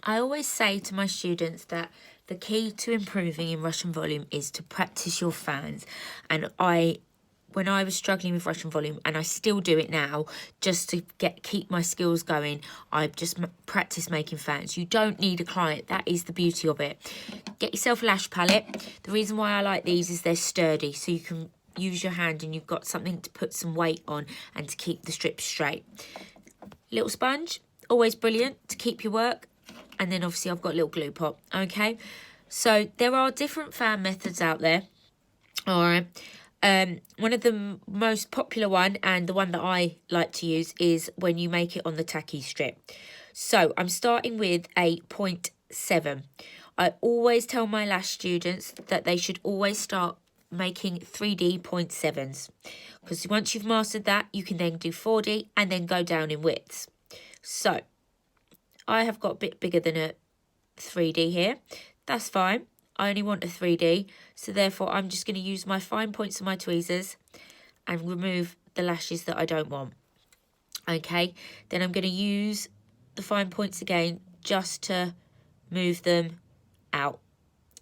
I always say to my students that the key to improving in Russian volume is to practice your fans. And when I was struggling with Russian volume, and I still do it now, just to keep my skills going, I just practice making fans. You don't need a client. That is the beauty of it. Get yourself a lash palette. The reason why I like these is they're sturdy, so you can use your hand and you've got something to put some weight on and to keep the strips straight. Little sponge, always brilliant to keep your work. And then obviously I've got a little glue pot, okay? So there are different fan methods out there, all right? One of the most popular one, and the one that I like to use, is when you make it on the tacky strip. So I'm starting with a 0.7. I always tell my lash students that they should always start making 3D 0.7s, because once you've mastered that, you can then do 4D and then go down in widths. So I have got a bit bigger than a 3D here. That's fine. I only want a 3D, so therefore I'm just going to use my fine points of my tweezers and remove the lashes that I don't want. Okay, then I'm going to use the fine points again just to move them out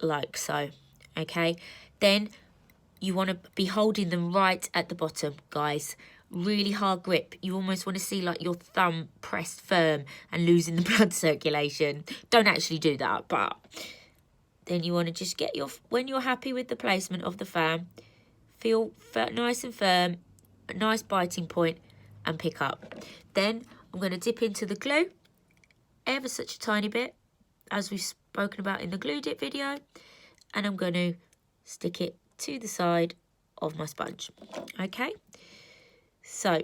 like so. Okay, then you want to be holding them right at the bottom, guys. Really hard grip. You almost want to see like your thumb pressed firm and losing the blood circulation. Don't actually do that, but then you want to just get when you're happy with the placement of the fan, feel nice and firm, a nice biting point, and pick up. Then I'm going to dip into the glue, ever such a tiny bit, as we've spoken about in the glue dip video, and I'm going to stick it to the side of my sponge. Okay, so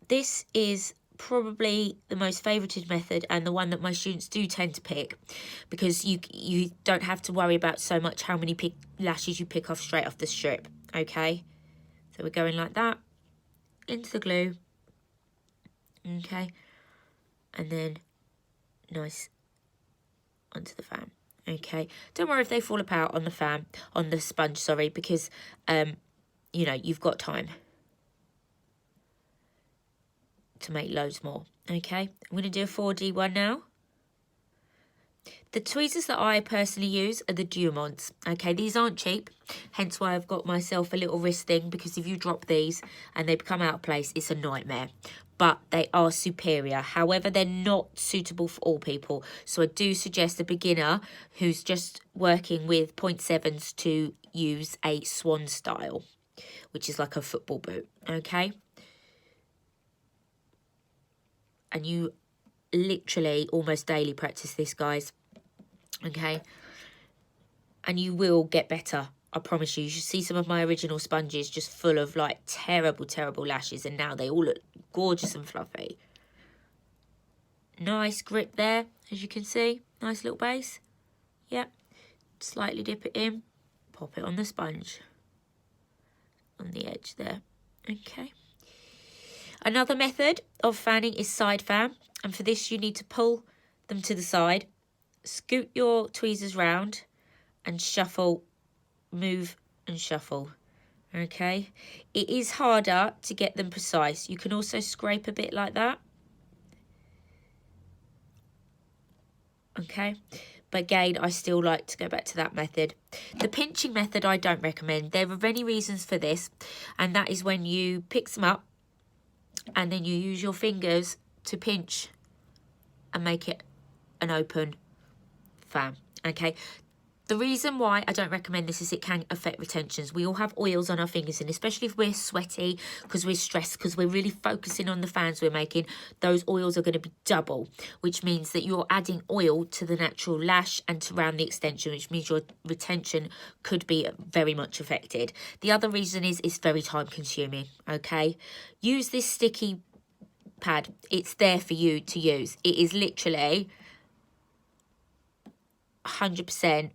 this is probably the most favorited method and the one that my students do tend to pick, because you don't have to worry about so much how many lashes you pick off straight off the strip. Okay, so we're going like that into the glue. Okay, and then nice onto the fan. Okay, don't worry if they fall apart on the sponge, sorry, because you know, you've got time to make loads more. Okay, I'm going to do a 4D one now. The tweezers that I personally use are the Dumonts. Okay, these aren't cheap, hence why I've got myself a little wrist thing, because if you drop these and they become out of place, it's a nightmare. But they are superior. However, they're not suitable for all people. So I do suggest a beginner who's just working with 0.7s to use a swan style, which is like a football boot, okay? And you literally almost daily practice this, guys, okay? And you will get better. I promise you. You should see some of my original sponges just full of like terrible, terrible lashes, and now they all look gorgeous and fluffy. Nice grip there, as you can see. Nice little base. Yep. Slightly dip it in. Pop it on the sponge. On the edge there. Okay. Another method of fanning is side fan. And for this, you need to pull them to the side. Scoot your tweezers round and shuffle. Move and shuffle. Okay, it is harder to get them precise. You can also scrape a bit like that. Okay, but again, I still like to go back to that method. The pinching method I don't recommend. There are many reasons for this, and that is when you pick them up and then you use your fingers to pinch and make it an open fan. Okay, the reason why I don't recommend this is it can affect retentions. We all have oils on our fingers, and especially if we're sweaty because we're stressed, because we're really focusing on the fans we're making, those oils are going to be double, which means that you're adding oil to the natural lash and to around the extension, which means your retention could be very much affected. The other reason is it's very time consuming, okay? Use this sticky pad. It's there for you to use. It is literally 100%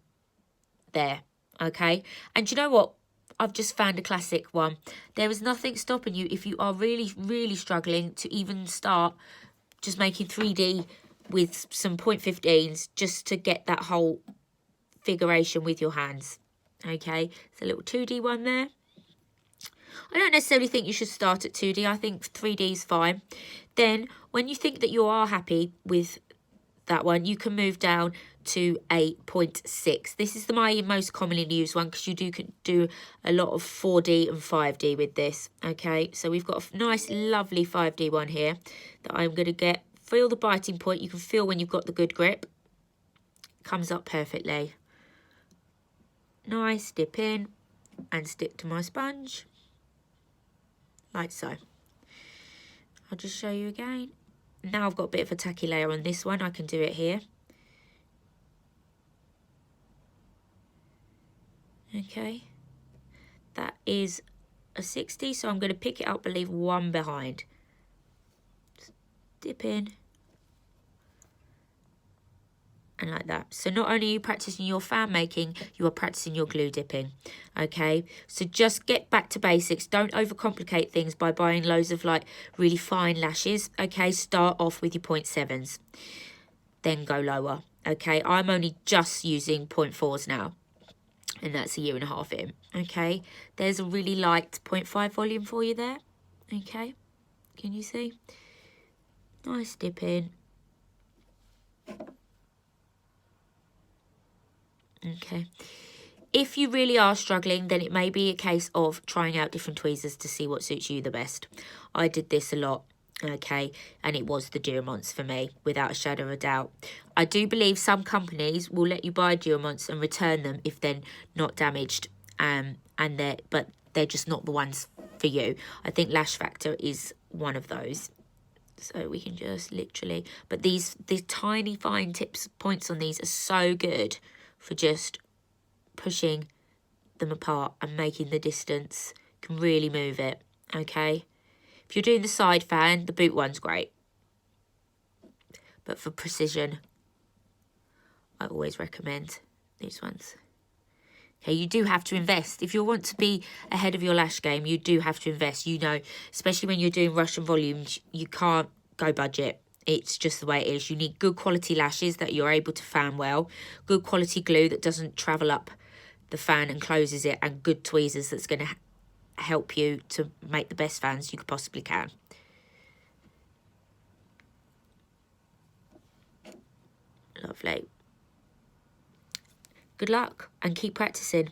there, okay? And you know what? I've just found a classic one. There is nothing stopping you if you are really, really struggling to even start just making 3D with some 0.15s just to get that whole figuration with your hands, okay? It's a little 2D one there. I don't necessarily think you should start at 2D. I think 3D is fine. Then, when you think that you are happy with that one, you can move down to a 0.6. This is my most commonly used one because you can do a lot of 4D and 5D with this. Okay, so we've got a nice, lovely 5D one here that I'm going to feel the biting point. You can feel when you've got the good grip. Comes up perfectly. Nice, dip in and stick to my sponge. Like so. I'll just show you again. Now I've got a bit of a tacky layer on this one. I can do it here. Okay. That is a 60, so I'm going to pick it up and leave one behind. Just dip in. And like that. So not only are you practicing your fan making, you are practicing your glue dipping. Okay, so just get back to basics. Don't overcomplicate things by buying loads of like really fine lashes. Okay, start off with your 0.7s, then go lower. Okay, I'm only just using 0.4s now, and that's a 1.5 years in. Okay, there's a really light 0.5 volume for you there. Okay, can you see? Nice dip in. Okay, if you really are struggling, then it may be a case of trying out different tweezers to see what suits you the best. I did this a lot, okay, and it was the Duromonts for me, without a shadow of a doubt. I do believe some companies will let you buy Duromonts and return them if they're not damaged, but they're just not the ones for you. I think Lash Factor is one of those. So we can just literally, but these tiny fine points on these are so good for just pushing them apart and making the distance. Can really move it, okay? If you're doing the side fan, the boot one's great. But for precision, I always recommend these ones. Okay, you do have to invest. If you want to be ahead of your lash game, you do have to invest. You know, especially when you're doing Russian volumes, you can't go budget. It's just the way it is. You need good quality lashes that you're able to fan well, good quality glue that doesn't travel up the fan and closes it, and good tweezers that's going to help you to make the best fans you possibly can. Lovely. Good luck and keep practicing.